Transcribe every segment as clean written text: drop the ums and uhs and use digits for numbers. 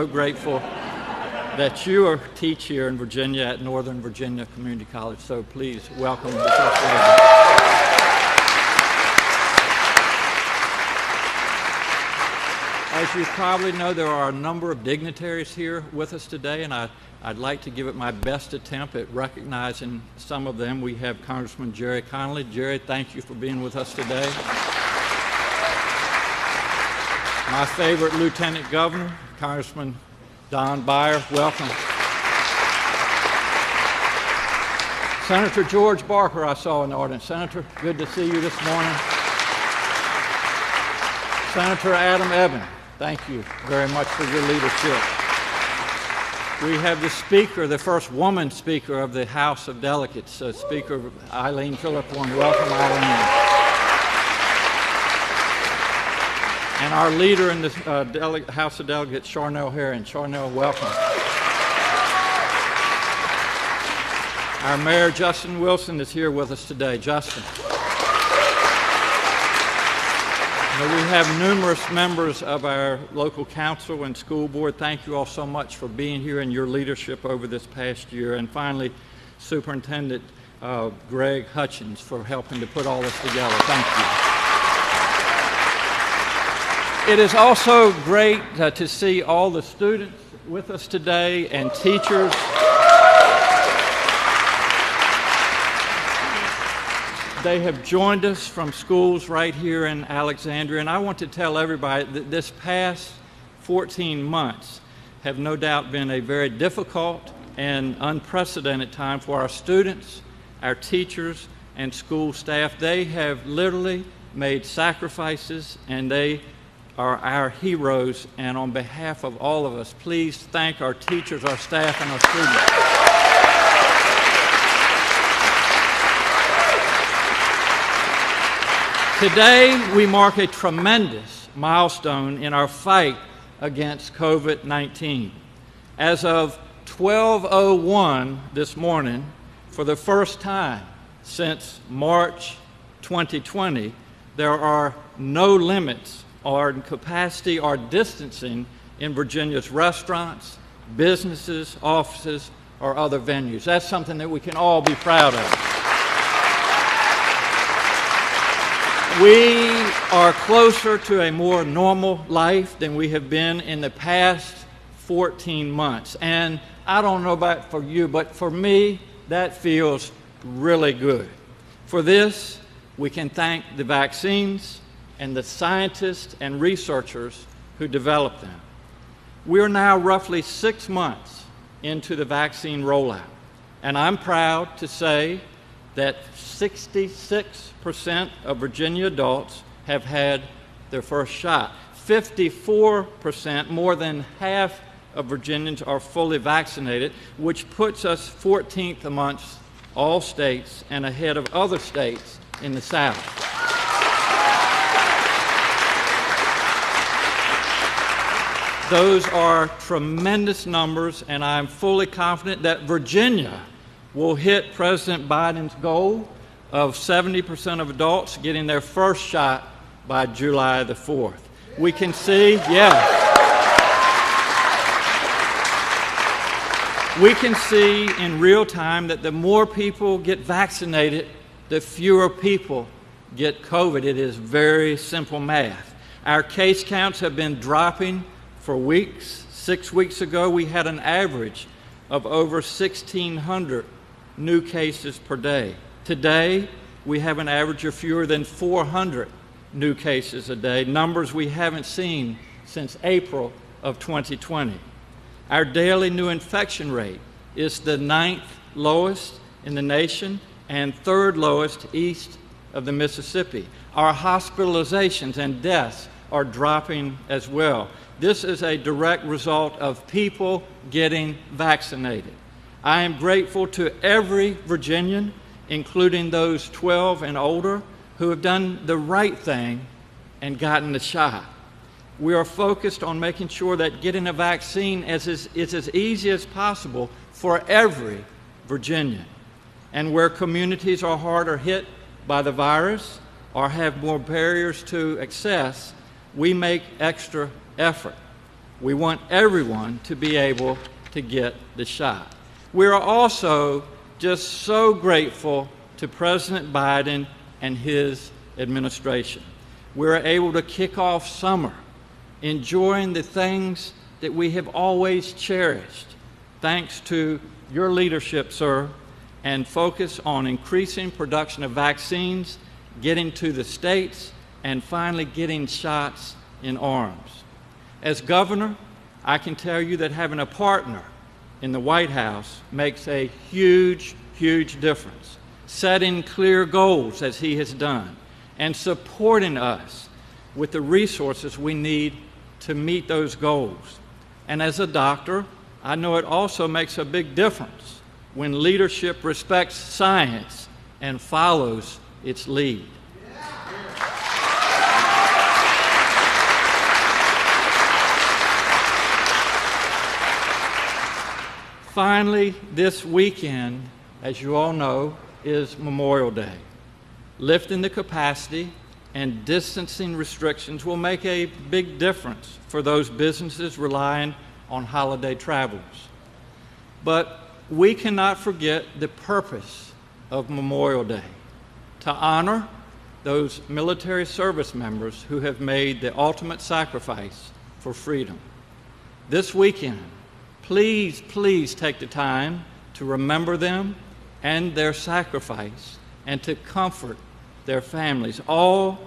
So grateful that you teach here in Virginia at Northern Virginia Community College. So please welcome the First Lady. As you probably know, there are a number of dignitaries here with us today, and I'd like to give it my best attempt at recognizing some of them. We have Congressman Jerry Connolly. Jerry, thank you for being with us today. My favorite Lieutenant Governor, Congressman Don Beyer, welcome. Senator George Barker, I saw in the audience. Senator, good to see you this morning. Senator Adam Ebbin, thank you very much for your leadership. We have the Speaker, the first woman Speaker of the House of Delegates, Speaker Eileen Philipporn. Welcome, Eileen. And our leader in the House of Delegates, Charnel Herring. Charnel, welcome. Our Mayor, Justin Wilson, is here with us today. Justin. We have numerous members of our local council and school board. Thank you all so much for being here and your leadership over this past year. And finally, Superintendent Greg Hutchins for helping to put all this together. Thank you. It is also great to see all the students with us today and teachers. They have joined us from schools right here in Alexandria, and I want to tell everybody that this past 14 months have no doubt been a very difficult and unprecedented time for our students, our teachers, and school staff. They have literally made sacrifices, and they are our heroes, and on behalf of all of us, please thank our teachers, our staff, and our students. Today, we mark a tremendous milestone in our fight against COVID-19. As of 12:01 this morning, for the first time since March 2020, there are no limits or capacity or distancing in Virginia's restaurants, businesses, offices, or other venues. That's something that we can all be proud of. We are closer to a more normal life than we have been in the past 14 months. And I don't know about for you, but for me, that feels really good. For this, we can thank the vaccines and the scientists and researchers who developed them. We're now roughly 6 months into the vaccine rollout, and I'm proud to say that 66% of Virginia adults have had their first shot. 54%, more than half of Virginians, are fully vaccinated, which puts us 14th amongst all states and ahead of other states in the South. Those are tremendous numbers, and I'm fully confident that Virginia will hit President Biden's goal of 70% of adults getting their first shot by July the 4th. We can see, we can see in real time that the more people get vaccinated, the fewer people get COVID. It is very simple math. Our case counts have been dropping for weeks. 6 weeks ago, we had an average of over 1,600 new cases per day. Today, we have an average of fewer than 400 new cases a day, numbers we haven't seen since April of 2020. Our daily new infection rate is the 9th lowest in the nation and 3rd lowest east of the Mississippi. Our hospitalizations and deaths are dropping as well. This is a direct result of people getting vaccinated. I am grateful to every Virginian, including those 12 and older, who have done the right thing and gotten the shot. We are focused on making sure that getting a vaccine is as easy as possible for every Virginian. And where communities are harder hit by the virus or have more barriers to access, we make extra effort. We want everyone to be able to get the shot. We are also just so grateful to President Biden and his administration. We're able to kick off summer, enjoying the things that we have always cherished, thanks to your leadership, sir, and focus on increasing production of vaccines, getting to the states, and finally getting shots in arms. As governor, I can tell you that having a partner in the White House makes a huge, huge difference. Setting clear goals, as he has done, and supporting us with the resources we need to meet those goals. And as a doctor, I know it also makes a big difference when leadership respects science and follows its lead. Finally, this weekend, as you all know, is Memorial Day. Lifting the capacity and distancing restrictions will make a big difference for those businesses relying on holiday travelers. But we cannot forget the purpose of Memorial Day, to honor those military service members who have made the ultimate sacrifice for freedom. This weekend, please, please take the time to remember them and their sacrifice and to comfort their families. All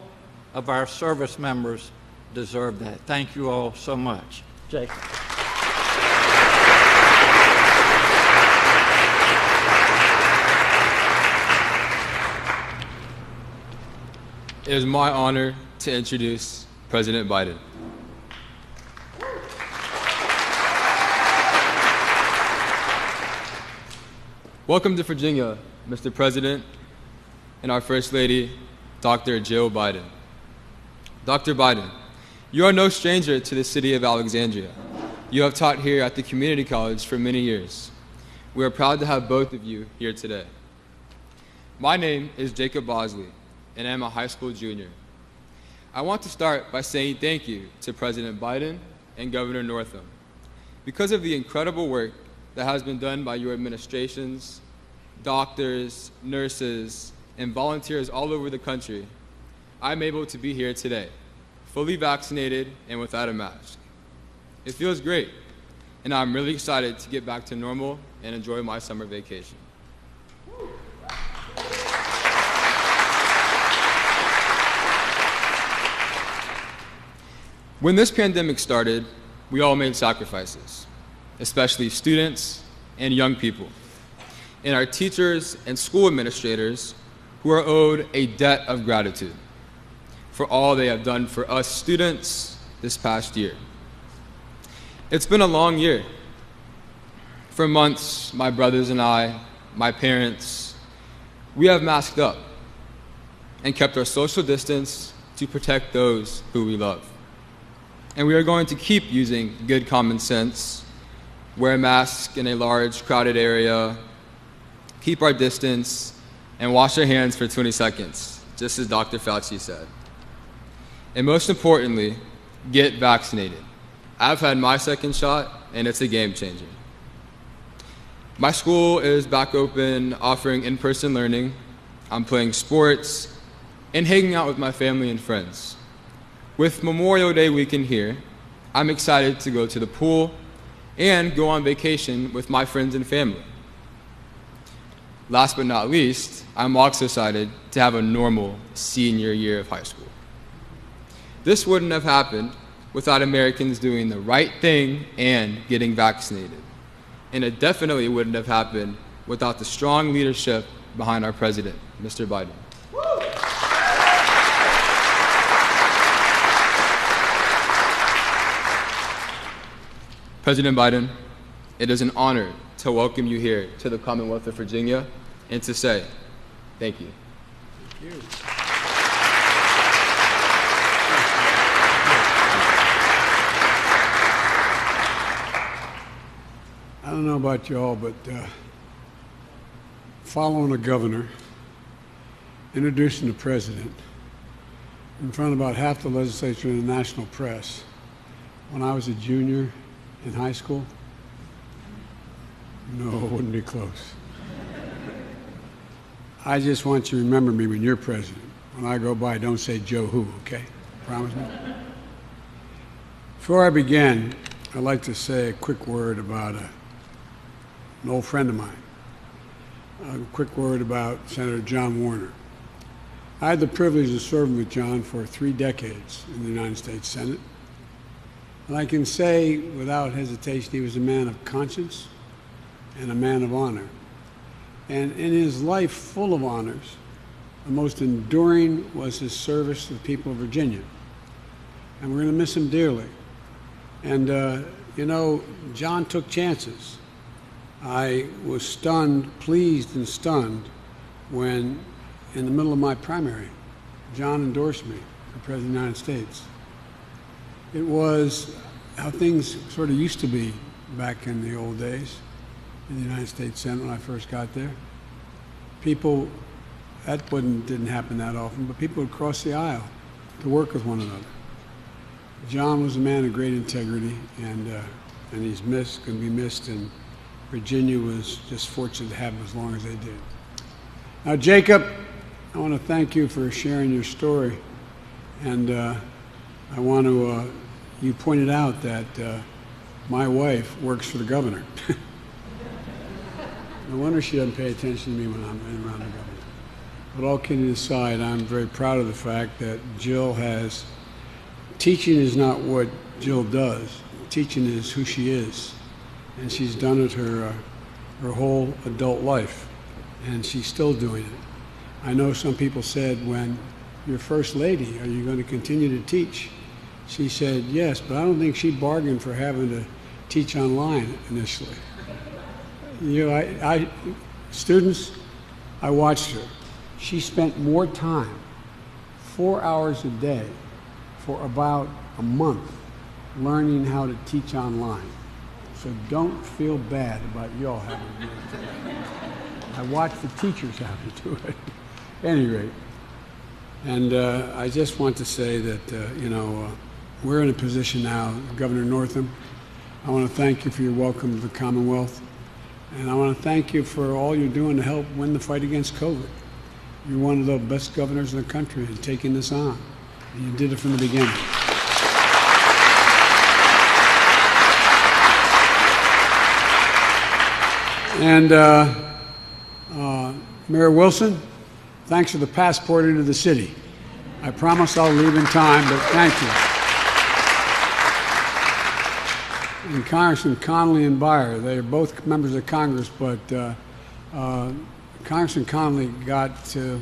of our service members deserve that. Thank you all so much. Jacob. It is my honor to introduce President Biden. Welcome to Virginia, Mr. President, and our First Lady, Dr. Jill Biden. Dr. Biden, you are no stranger to the city of Alexandria. You have taught here at the community college for many years. We are proud to have both of you here today. My name is Jacob Bosley, and I'm a high school junior. I want to start by saying thank you to President Biden and Governor Northam. Because of the incredible work that has been done by your administrations, doctors, nurses, and volunteers all over the country, I'm able to be here today, fully vaccinated and without a mask. It feels great, and I'm really excited to get back to normal and enjoy my summer vacation. When this pandemic started, we all made sacrifices, especially students and young people, and our teachers and school administrators who are owed a debt of gratitude for all they have done for us students this past year. It's been a long year. For months, my brothers and I, my parents, we have masked up and kept our social distance to protect those who we love. And we are going to keep using good common sense, wear a mask in a large, crowded area, keep our distance, and wash our hands for 20 seconds, just as Dr. Fauci said. And most importantly, get vaccinated. I've had my second shot, and it's a game changer. My school is back open, offering in-person learning. I'm playing sports and hanging out with my family and friends. With Memorial Day weekend here, I'm excited to go to the pool and go on vacation with my friends and family. Last but not least, I'm also excited to have a normal senior year of high school. This wouldn't have happened without Americans doing the right thing and getting vaccinated. And it definitely wouldn't have happened without the strong leadership behind our president, Mr. Biden. President Biden, it is an honor to welcome you here to the Commonwealth of Virginia and to say thank you. Thank you. I don't know about y'all, but following a governor, introducing the president in front of about half the legislature and the national press, when I was a junior in high school? No, it wouldn't be close. I just want you to remember me when you're president. When I go by, don't say Joe who, okay? Promise me? Before I begin, I'd like to say a quick word about an old friend of mine. A quick word about Senator John Warner. I had the privilege of serving with John for 3 decades in the United States Senate. And I can say without hesitation he was a man of conscience and a man of honor. And in his life full of honors, the most enduring was his service to the people of Virginia. And we're going to miss him dearly. And, you know, John took chances. I was stunned, pleased and stunned, when in the middle of my primary, John endorsed me for President of the United States. It was how things sort of used to be back in the old days in the United States Senate when I first got there. People, that didn't happen that often, but people would cross the aisle to work with one another. John was a man of great integrity, and he's going to be missed, and Virginia was just fortunate to have him as long as they did. Now, Jacob, I want to thank you for sharing your story, and I want to, you pointed out that my wife works for the governor. No wonder she doesn't pay attention to me when I'm around the governor. But all kidding aside, I'm very proud of the fact that Jill has, teaching is not what Jill does. Teaching is who she is. And she's done it her whole adult life. And she's still doing it. I know some people said, when you're first lady, are you going to continue to teach? She said, yes, but I don't think she bargained for having to teach online initially. You know, students, I watched her. She spent more time, 4 hours a day, for about a month, learning how to teach online. So don't feel bad about y'all having to do it. I watched the teachers have to do it. At any rate, and I just want to say that, you know, we're in a position now, Governor Northam, I want to thank you for your welcome to the Commonwealth. And I want to thank you for all you're doing to help win the fight against COVID. You're one of the best governors in the country in taking this on. And you did it from the beginning. And Mayor Wilson, thanks for the passport into the city. I promise I'll leave in time, but thank you. And Congressman Connolly and Beyer, they are both members of Congress, but Congressman Connolly got to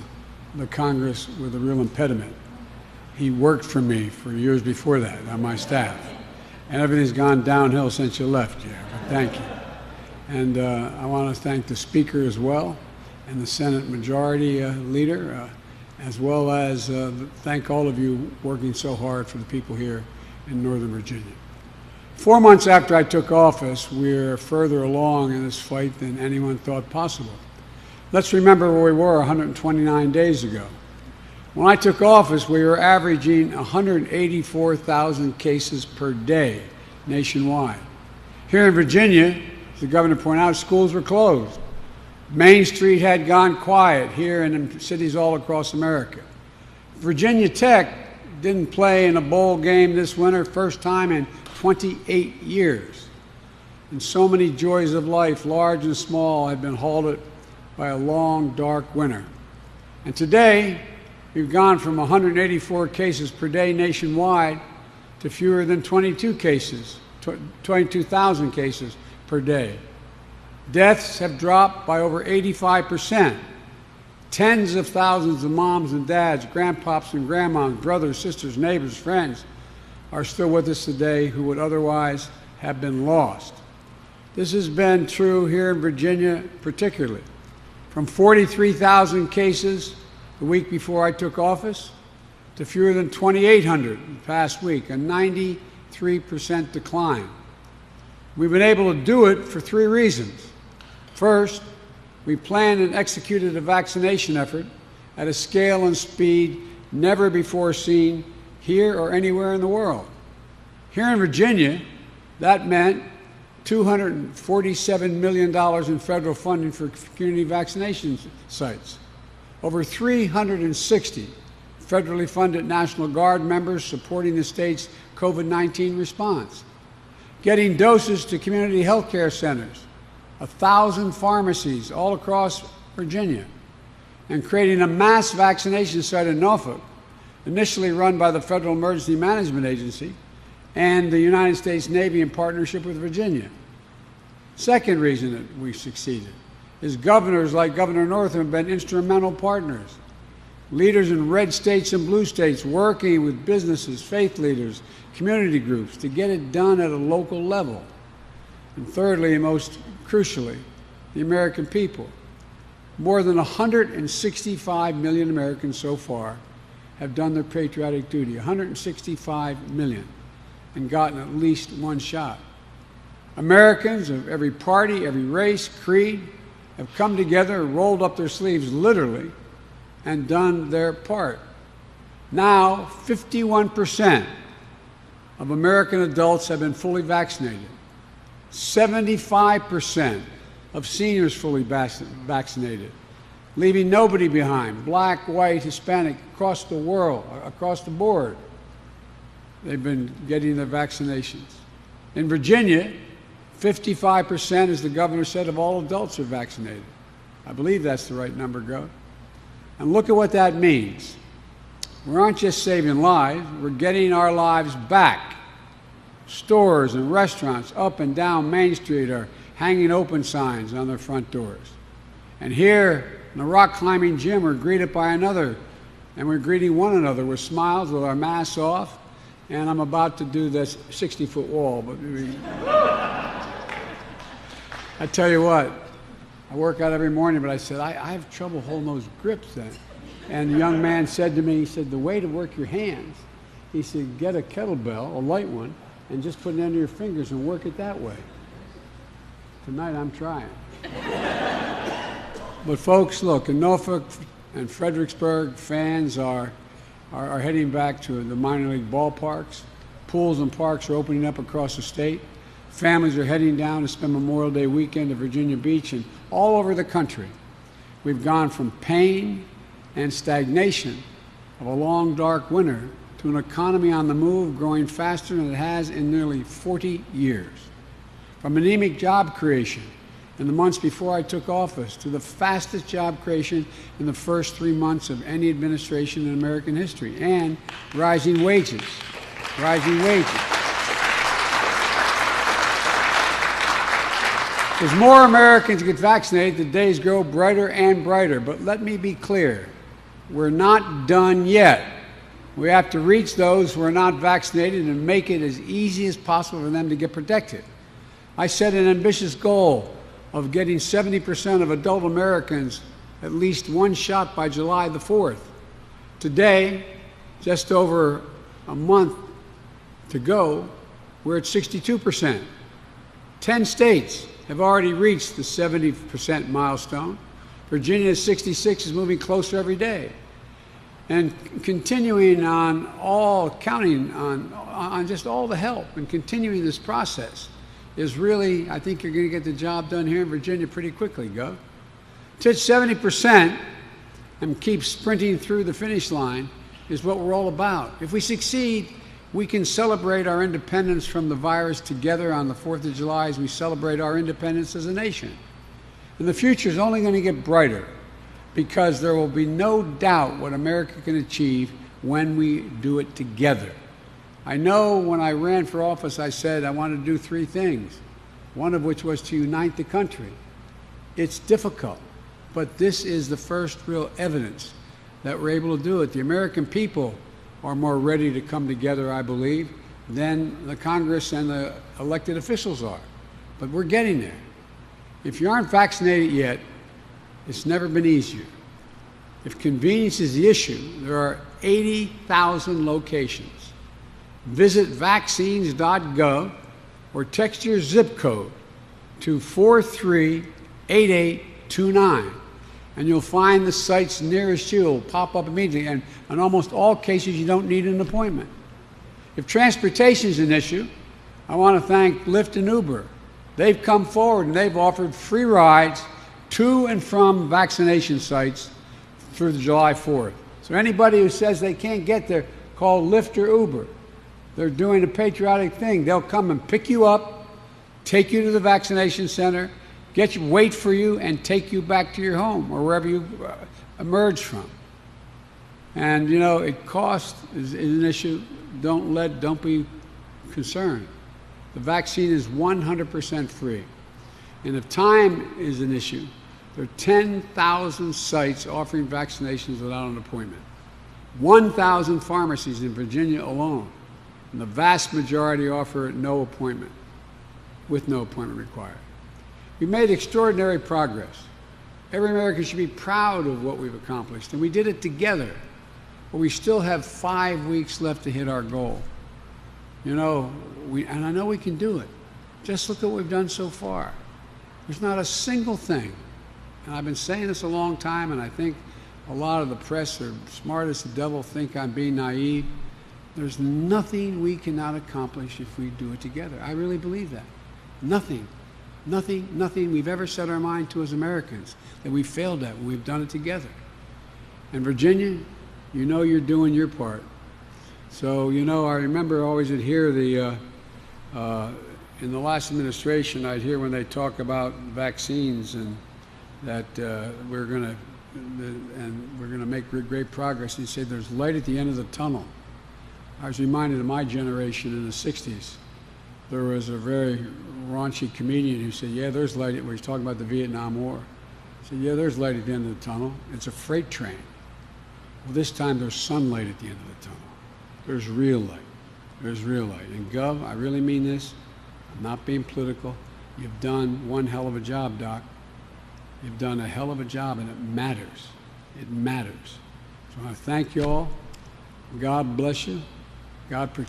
the Congress with a real impediment. He worked for me for years before that on my staff. And everything's gone downhill since you left, yeah, but thank you. And I want to thank the Speaker as well, and the Senate Majority Leader, as well as thank all of you working so hard for the people here in Northern Virginia. 4 months after I took office, we're further along in this fight than anyone thought possible. Let's remember where we were 129 days ago. When I took office, we were averaging 184,000 cases per day nationwide. Here in Virginia, as the governor pointed out, schools were closed. Main Street had gone quiet here and in cities all across America. Virginia Tech didn't play in a bowl game this winter, first time in 28 years. And so many joys of life, large and small, have been halted by a long, dark winter. And today, we've gone from 184 cases per day nationwide to fewer than 22,000 cases per day. Deaths have dropped by over 85%. Tens of thousands of moms and dads, grandpops and grandmoms, brothers, sisters, neighbors, friends are still with us today who would otherwise have been lost. This has been true here in Virginia particularly. From 43,000 cases the week before I took office to fewer than 2,800 the past week, a 93% decline. We've been able to do it for 3 reasons. First, we planned and executed a vaccination effort at a scale and speed never before seen here or anywhere in the world. Here in Virginia, that meant $247 million in federal funding for community vaccination sites, over 360 federally funded National Guard members supporting the state's COVID-19 response, getting doses to community health care centers, 1,000 pharmacies all across Virginia, and creating a mass vaccination site in Norfolk, initially run by the Federal Emergency Management Agency and the United States Navy in partnership with Virginia. Second reason that we succeeded is governors like Governor Northam have been instrumental partners. Leaders in red states and blue states working with businesses, faith leaders, community groups to get it done at a local level. And thirdly, and most crucially, the American people. More than 165 million Americans so far have done their patriotic duty, 165 million, and gotten at least one shot. Americans of every party, every race, creed, have come together, rolled up their sleeves literally, and done their part. Now, 51% of American adults have been fully vaccinated. 75% of seniors fully vaccinated, leaving nobody behind, black, white, Hispanic, across the world, across the board. They've been getting their vaccinations. In Virginia, 55%, as the governor said, of all adults are vaccinated. I believe that's the right number, Gov. And look at what that means. We aren't just saving lives, we're getting our lives back. Stores and restaurants up and down Main Street are hanging open signs on their front doors. And here in the rock climbing gym, we're greeted by another, and we're greeting one another with smiles, with our masks off. And I'm about to do this 60-foot wall, but I tell you what, I work out every morning, but I said, I have trouble holding those grips then. And the young man said to me, he said, the way to work your hands, he said, get a kettlebell, a light one, and just put it under your fingers and work it that way. Tonight I'm trying. But folks, look, in Norfolk and Fredericksburg, fans are heading back to the minor league ballparks. Pools and parks are opening up across the state. Families are heading down to spend Memorial Day weekend at Virginia Beach, and all over the country. We've gone from pain and stagnation of a long, dark winter to an economy on the move growing faster than it has in nearly 40 years. From anemic job creation in the months before I took office to the fastest job creation in the first 3 months of any administration in American history, and rising wages. As more Americans get vaccinated, the days grow brighter and brighter. But let me be clear, we're not done yet. We have to reach those who are not vaccinated and make it as easy as possible for them to get protected. I set an ambitious goal of getting 70% of adult Americans at least one shot by July the 4th. Today, just over a month to go, we're at 62%. 10 states have already reached the 70% milestone. Virginia's 66 is moving closer every day. And counting on just all the help and continuing this process is really, I think you're going to get the job done here in Virginia pretty quickly, Gov. To hit 70% and keep sprinting through the finish line is what we're all about. If we succeed, we can celebrate our independence from the virus together on the 4th of July as we celebrate our independence as a nation. And the future is only going to get brighter because there will be no doubt what America can achieve when we do it together. I know when I ran for office, I said I wanted to do 3 things, one of which was to unite the country. It's difficult, but this is the first real evidence that we're able to do it. The American people are more ready to come together, I believe, than the Congress and the elected officials are. But we're getting there. If you aren't vaccinated yet, it's never been easier. If convenience is the issue, there are 80,000 locations. Visit vaccines.gov or text your zip code to 438829. And you'll find the sites nearest you will pop up immediately. And in almost all cases, you don't need an appointment. If transportation is an issue, I want to thank Lyft and Uber. They've come forward and they've offered free rides to and from vaccination sites through the July 4th. So anybody who says they can't get there, call Lyft or Uber. They're doing a patriotic thing. They'll come and pick you up, take you to the vaccination center, wait for you, and take you back to your home or wherever you emerge from. And you know, cost is an issue. Don't be concerned. The vaccine is 100% free. And if time is an issue, there are 10,000 sites offering vaccinations without an appointment. 1,000 pharmacies in Virginia alone. And the vast majority offer no appointment, with no appointment required. We've made extraordinary progress. Every American should be proud of what we've accomplished, and we did it together. But we still have 5 weeks left to hit our goal. You know, and I know we can do it. Just look at what we've done so far. There's not a single thing, and I've been saying this a long time, and I think a lot of the press are smart as the devil, think I'm being naive. There's nothing we cannot accomplish if we do it together. I really believe that. Nothing we've ever set our mind to as Americans that we failed at when we've done it together. And Virginia, you know you're doing your part. So, you know, I remember always would hear in the last administration, I'd hear when they talk about vaccines and that we're going to make great progress. They say there's light at the end of the tunnel. I was reminded of my generation in the 60s. There was a very raunchy comedian who said, yeah, there's light, where he's talking about the Vietnam War. He said, yeah, there's light at the end of the tunnel. It's a freight train. Well, this time there's sunlight at the end of the tunnel. There's real light. There's real light. And Gov, I really mean this. I'm not being political. You've done one hell of a job, Doc. You've done a hell of a job, and it matters. It matters. So I want to thank you all. God bless you. God protect you.